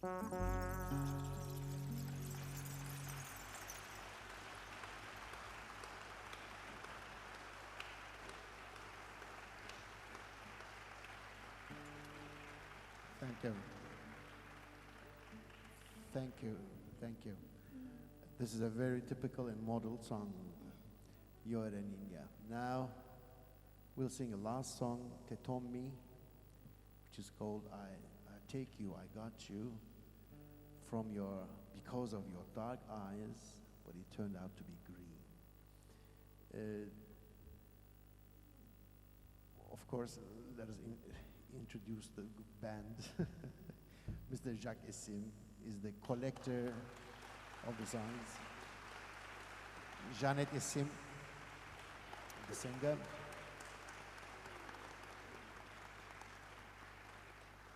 Thank you. Thank you. Thank you. This is a very typical and model song, Yo Era Niña. Now, we'll sing a last song, Te Tommi, which is called I Take You, I Got You, because of your dark eyes, but it turned out to be green. Of course, let us introduce the band. Mr. Jacques Essim is the collector of the songs. Janet Essim, the singer.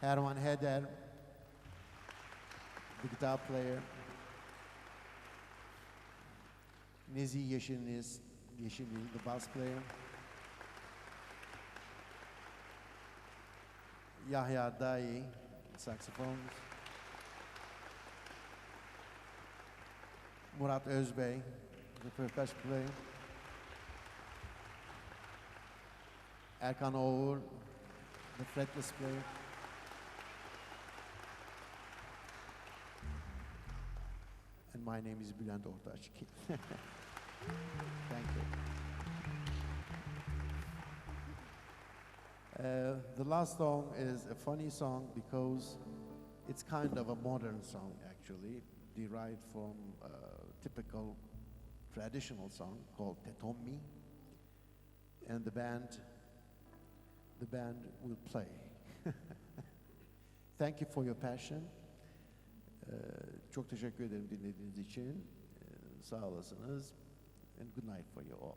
Herman Heder, the guitar player. Nezi Yeşilniz, the bass player. Yahya Dai, saxophones. Murat Özbey, the percussion player. Erkan Oğur, the fretless player. And my name is Bülent Ortaç. Thank you. The last song is a funny song because it's kind of a modern song, actually, derived from a typical traditional song called Te Tommi, and the band will play. Thank you for your passion. Çok teşekkür ederim dinlediğiniz için. Sağ olasınız. And good night for you all.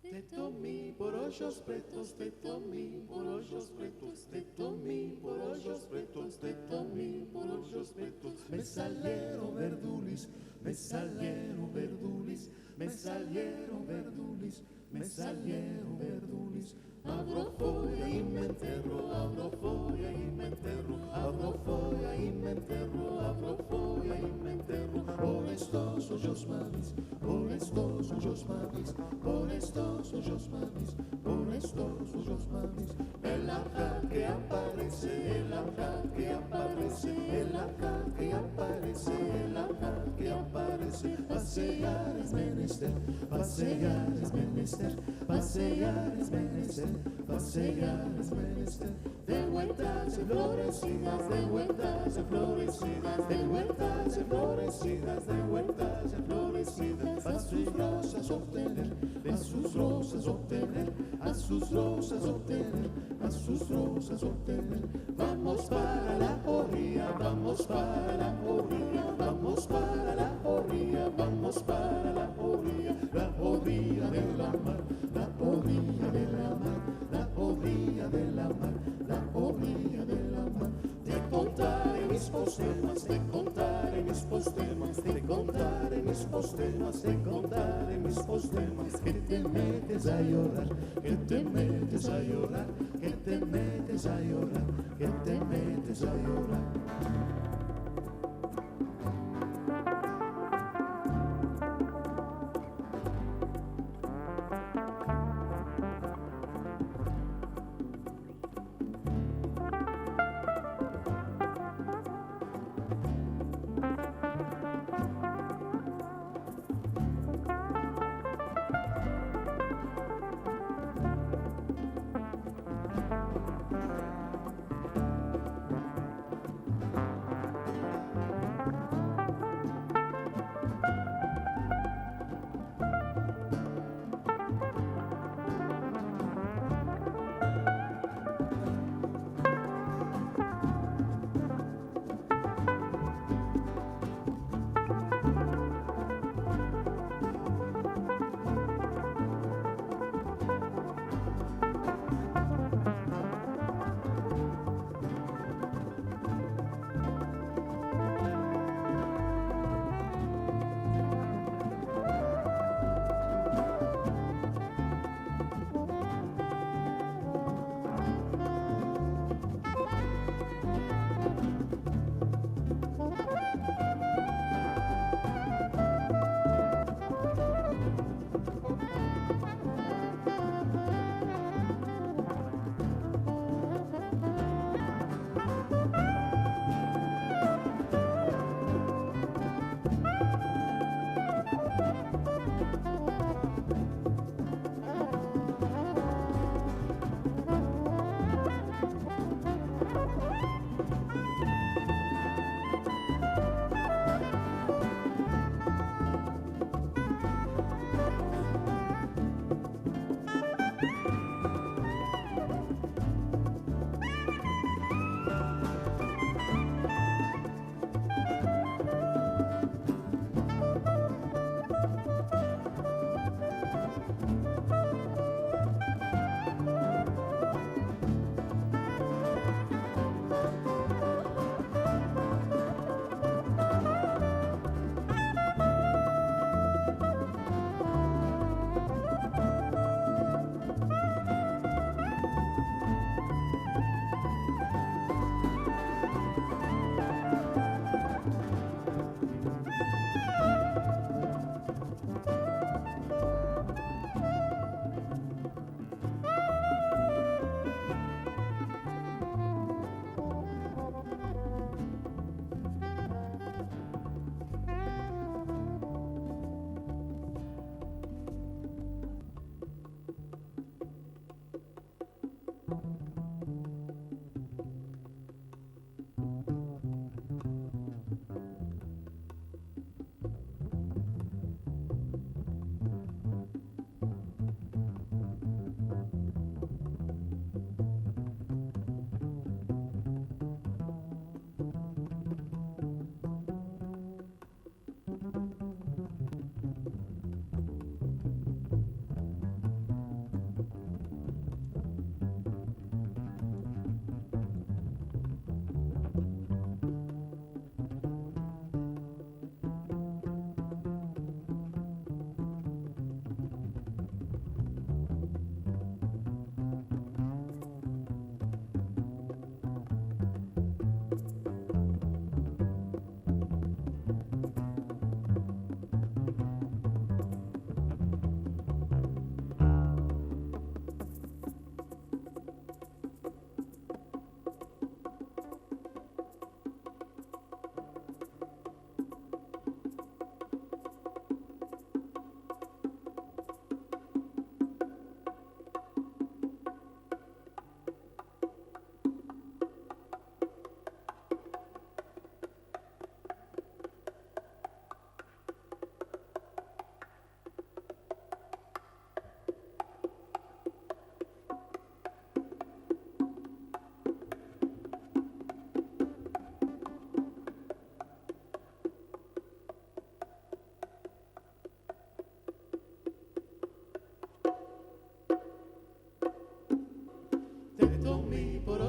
Te Tommi por hoyos pretos, te Tommi por hoyos pretos, te Tommi por hoyos pretos, te Tommi por hoyos pretos. Me salieron verdulis, me salieron verdulis, me salieron verdulis, me salieron verdulis. Abro folla y me enterro, abro folla y me enterro, abro folla y me enterro, abro folla y me enterro. Por estos hoyos mamis, por estos hoyos mamis, por estos hoyos mamis, por estos hoyos mamis. El arca que aparece, el arca que aparece, el arca que aparece, el arca que aparece. Pasear es menester, pasear es menester, pasear es menester, pasear es menester. De vueltas florecidas, de vueltas florecidas, de vueltas florecidas, de vueltas florecidas. A sus rosas obtener, de sus rosas obtener, a sus rosas obtener, a sus rosas obtener. Vamos para la orilla, vamos para la orilla, vamos para la orilla, vamos para la orilla de la mar, la orilla de la mar, la orilla de la mar, la orilla de la mar. Te contaré mis postemas, te contaré mis postemas, te contaré mis postemas, te contaré mis postemas. Que te metes a llorar, que te metes a llorar, que te metes a llorar, que te metes a llorar.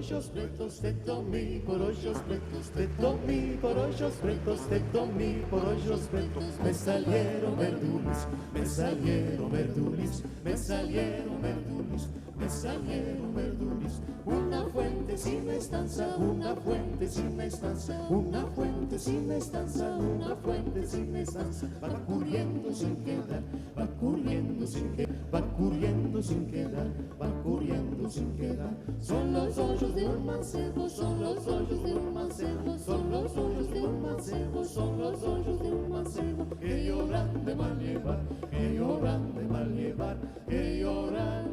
hoyos pretos, te tomí por hoyos pretos, te tomí por hoyos pretos, te tomí por hoyos pretos. Me salieron verdulis, me salieron verdulis, me salieron verdulis, me salieron verdulis. Una fuente sin estanza, una fuente sin estanza, una fuente sin estanza, una fuente sin estanza. Va corriendo sin quedar, va corriendo sin quedar, va corriendo sin quedar, va corriendo sin quedar. Son los hoyos de un mancebo, son los hoyos de un mancebo, son los hoyos de un mancebo, son los hoyos de un mancebo. Que lloran de mal llevar, que lloran de mal llevar, que lloran